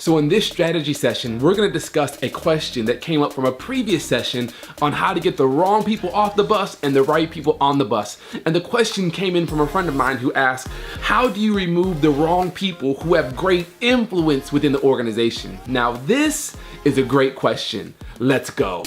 So in this strategy session, we're going to discuss a question that came up from a previous session on how to get the wrong people off the bus and the right people on the bus. And the question came in from a friend of mine who asked, how do you remove the wrong people who have great influence within the organization? Now, this is a great question. Let's go.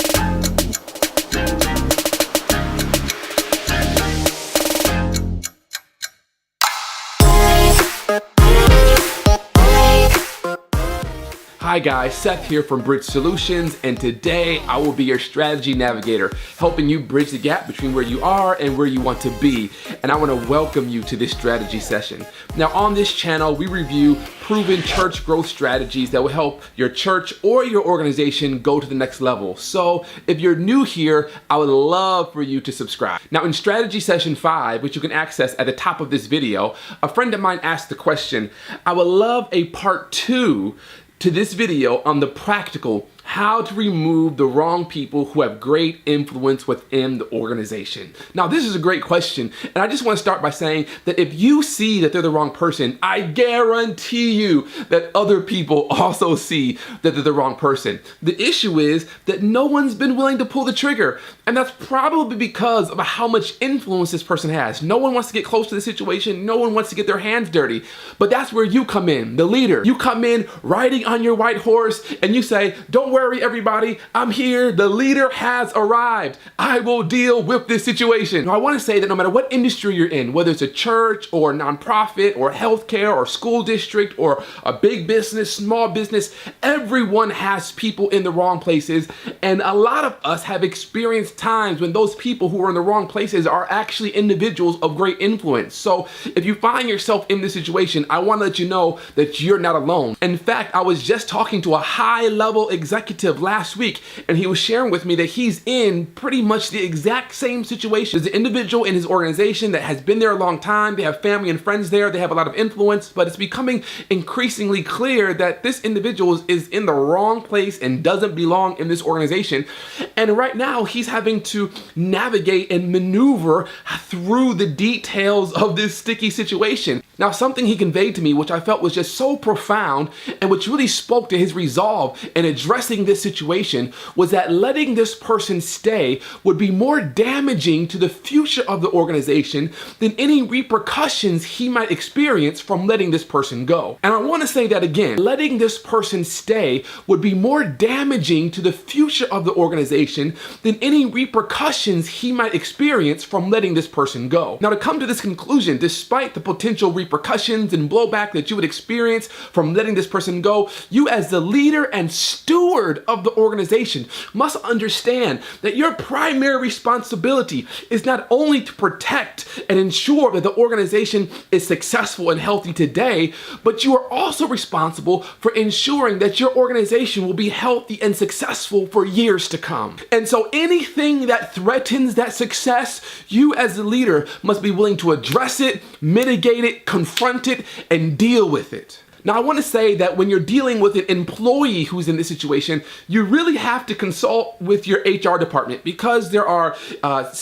Hi guys, Seth here from Bridge Solutions, and today I will be your strategy navigator, helping you bridge the gap between where you are and where you want to be. And I want to welcome you to this strategy session. Now on this channel, we review proven church growth strategies that will help your church or your organization go to the next level. So if you're new here, I would love for you to subscribe. Now in strategy session 5, which you can access at the top of this video, a friend of mine asked the question, I would love a part 2 to this video on the practical how to remove the wrong people who have great influence within the organization. Now, this is a great question, and I just want to start by saying that if you see that they're the wrong person, I guarantee you that other people also see that they're the wrong person. The issue is that no one's been willing to pull the trigger, and that's probably because of how much influence this person has. No one wants to get close to the situation. No one wants to get their hands dirty, but that's where you come in, the leader. You come in riding on your white horse, and you say, don't worry, everybody, I'm here. The leader has arrived. I will deal with this situation. Now, I want to say that no matter what industry you're in, whether it's a church or a nonprofit or healthcare or school district or a big business, small business, everyone has people in the wrong places. And a lot of us have experienced times when those people who are in the wrong places are actually individuals of great influence. So if you find yourself in this situation, I want to let you know that you're not alone. In fact, I was just talking to a high-level executive last week, and he was sharing with me that he's in pretty much the exact same situation. There's an individual in his organization that has been there a long time. They have family and friends there. They have a lot of influence, but it's becoming increasingly clear that this individual is in the wrong place and doesn't belong in this organization. And right now, he's having to navigate and maneuver through the details of this sticky situation. Now, something he conveyed to me, which I felt was just so profound and which really spoke to his resolve in addressing this situation, was that letting this person stay would be more damaging to the future of the organization than any repercussions he might experience from letting this person go. And I want to say that again, letting this person stay would be more damaging to the future of the organization than any repercussions he might experience from letting this person go. Now, to come to this conclusion, despite the potential repercussions and blowback that you would experience from letting this person go, you as the leader and steward of the organization must understand that your primary responsibility is not only to protect and ensure that the organization is successful and healthy today, but you are also responsible for ensuring that your organization will be healthy and successful for years to come. And so anything that threatens that success, you as the leader must be willing to address it, mitigate it, confront it, and deal with it. Now, I want to say that when you're dealing with an employee who's in this situation, you really have to consult with your HR department because there are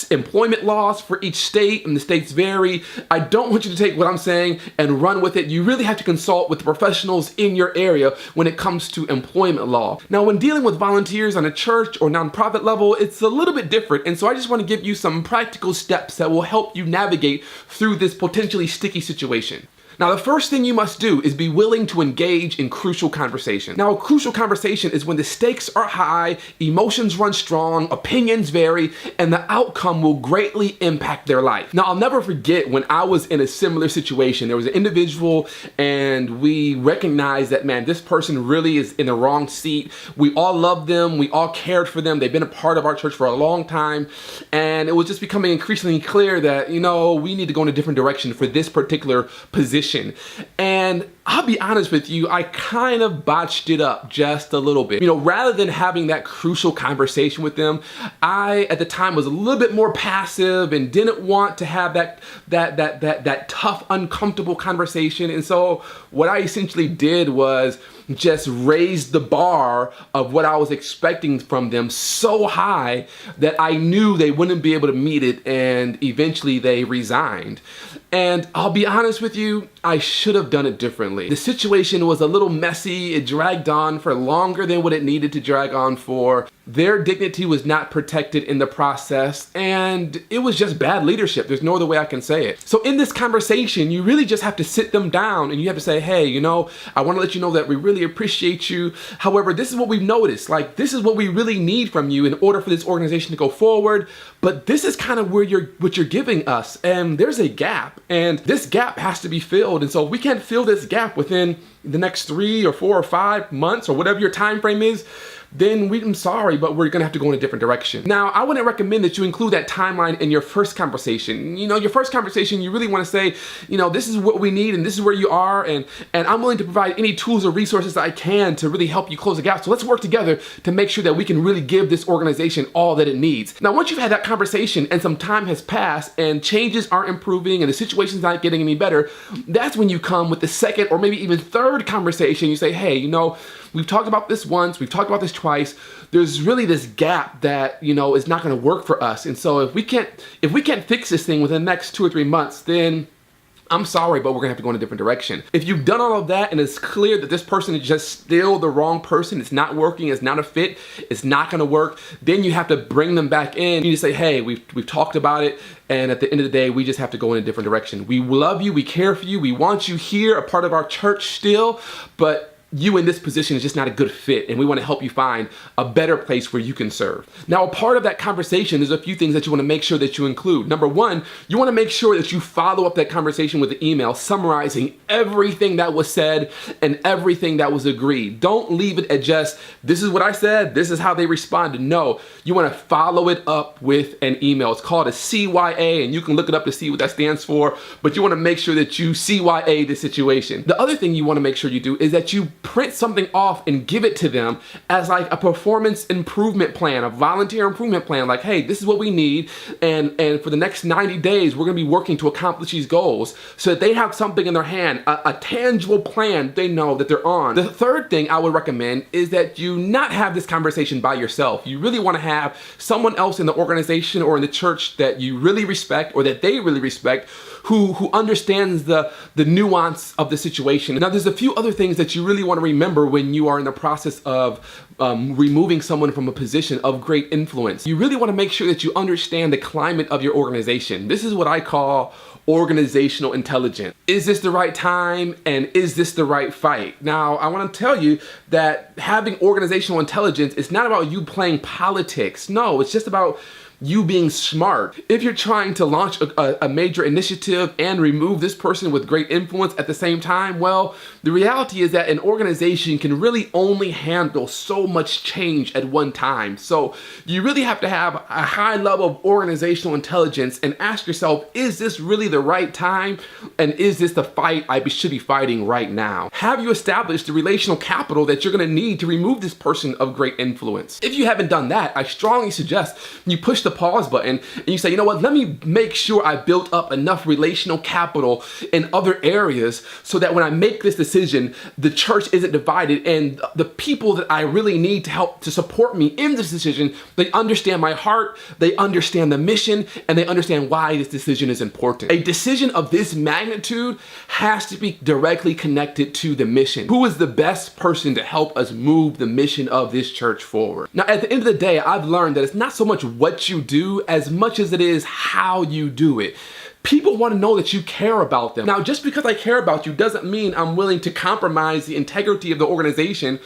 employment laws for each state and the states vary. I don't want you to take what I'm saying and run with it. You really have to consult with the professionals in your area when it comes to employment law. Now, when dealing with volunteers on a church or nonprofit level, it's a little bit different. And so I just want to give you some practical steps that will help you navigate through this potentially sticky situation. Now, the first thing you must do is be willing to engage in crucial conversation. Now, a crucial conversation is when the stakes are high, emotions run strong, opinions vary, and the outcome will greatly impact their life. Now, I'll never forget when I was in a similar situation. There was an individual, and we recognized that, man, this person really is in the wrong seat. We all loved them. We all cared for them. They've been a part of our church for a long time, and it was just becoming increasingly clear that, we need to go in a different direction for this particular position. And I'll be honest with you, I kind of botched it up just a little bit. Rather than having that crucial conversation with them, I, at the time, was a little bit more passive and didn't want to have that tough, uncomfortable conversation. And so what I essentially did was just raised the bar of what I was expecting from them so high that I knew they wouldn't be able to meet it, and eventually they resigned. And I'll be honest with you, I should have done it differently. The situation was a little messy. It dragged on for longer than what it needed to drag on for. Their dignity was not protected in the process, and it was just bad leadership. There's no other way I can say it. So in this conversation, you really just have to sit them down and you have to say, hey, I want to let you know that we really appreciate you. However, this is what we've noticed. Like, this is what we really need from you in order for this organization to go forward. But this is kind of what you're giving us. And there's a gap, and this gap has to be filled. And so if we can't fill this gap within the next 3 or 4 or 5 months or whatever your time frame is, then I'm sorry, but we're gonna have to go in a different direction. Now, I wouldn't recommend that you include that timeline in your first conversation. Your first conversation, you really wanna say, this is what we need and this is where you are, and I'm willing to provide any tools or resources that I can to really help you close the gap. So let's work together to make sure that we can really give this organization all that it needs. Now, once you've had that conversation and some time has passed and changes aren't improving and the situation's not getting any better, that's when you come with the second or maybe even third conversation. You say, hey, we've talked about this once, we've talked about this twice. There's really this gap that, is not gonna work for us. And so if we can't fix this thing within the next 2 or 3 months, then I'm sorry, but we're gonna have to go in a different direction. If you've done all of that and it's clear that this person is just still the wrong person, it's not working, it's not a fit, it's not gonna work, then you have to bring them back in. You say, hey, we've talked about it, and at the end of the day, we just have to go in a different direction. We love you, we care for you, we want you here, a part of our church still, but you in this position is just not a good fit, and we want to help you find a better place where you can serve. Now, a part of that conversation, there's a few things that you want to make sure that you include. Number one, you want to make sure that you follow up that conversation with an email summarizing everything that was said and everything that was agreed. Don't leave it at just, this is what I said, this is how they responded. No, you want to follow it up with an email. It's called a CYA, and you can look it up to see what that stands for, but you want to make sure that you CYA the situation. The other thing you want to make sure you do is that you print something off and give it to them as like a performance improvement plan, a volunteer improvement plan. Like, hey, this is what we need, and for the next 90 days, we're gonna be working to accomplish these goals, so that they have something in their hand, a tangible plan they know that they're on. The third thing I would recommend is that you not have this conversation by yourself. You really wanna have someone else in the organization or in the church that you really respect or that they really respect, who understands the nuance of the situation. Now, there's a few other things that you really want to remember when you are in the process of removing someone from a position of great influence. You really want to make sure that you understand the climate of your organization. This is what I call organizational intelligence. Is this the right time, and is this the right fight? Now, I want to tell you that having organizational intelligence is not about you playing politics. No, it's just about you being smart. If you're trying to launch a major initiative and remove this person with great influence at the same time, well, the reality is that an organization can really only handle so much change at one time. So you really have to have a high level of organizational intelligence and ask yourself, is this really the right time? And is this the fight I should be fighting right now? Have you established the relational capital that you're gonna need to remove this person of great influence? If you haven't done that, I strongly suggest you push the pause button and you say, you know what, let me make sure I built up enough relational capital in other areas so that when I make this decision, the church isn't divided, and the people that I really need to help to support me in this decision, they understand my heart, they understand the mission, and they understand why this decision is important. A decision of this magnitude has to be directly connected to the mission. Who is the best person to help us move the mission of this church forward? Now, at the end of the day, I've learned that it's not so much what you do as much as it is how you do it. People want to know that you care about them. Now, just because I care about you doesn't mean I'm willing to compromise the integrity of the organization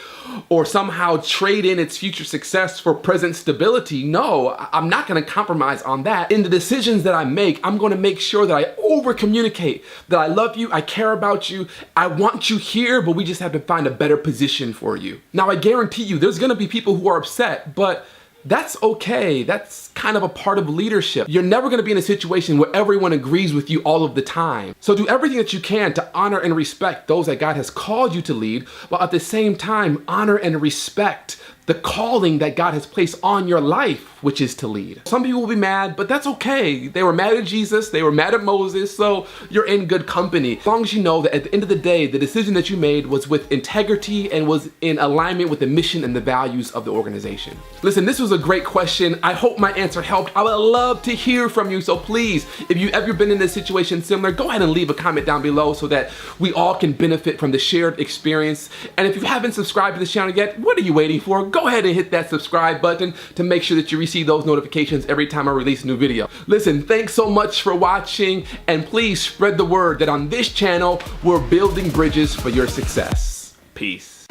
or somehow trade in its future success for present stability. No, I'm not going to compromise on that. In the decisions that I make, I'm going to make sure that I over communicate that I love you, I care about you, I want you here, but we just have to find a better position for you. Now, I guarantee you there's going to be people who are upset, but that's okay. That's kind of a part of leadership. You're never going to be in a situation where everyone agrees with you all of the time. So do everything that you can to honor and respect those that God has called you to lead, while at the same time honor and respect the calling that God has placed on your life, which is to lead. Some people will be mad, but that's okay. They were mad at Jesus, they were mad at Moses, so you're in good company. As long as you know that at the end of the day, the decision that you made was with integrity and was in alignment with the mission and the values of the organization. Listen, this was a great question. I hope my answer helped. I would love to hear from you, so please, if you've ever been in a situation similar, go ahead and leave a comment down below so that we all can benefit from the shared experience. And if you haven't subscribed to this channel yet, what are you waiting for? Go ahead and hit that subscribe button to make sure that you receive those notifications every time I release a new video. Listen, thanks so much for watching, and please spread the word that on this channel, we're building bridges for your success. Peace.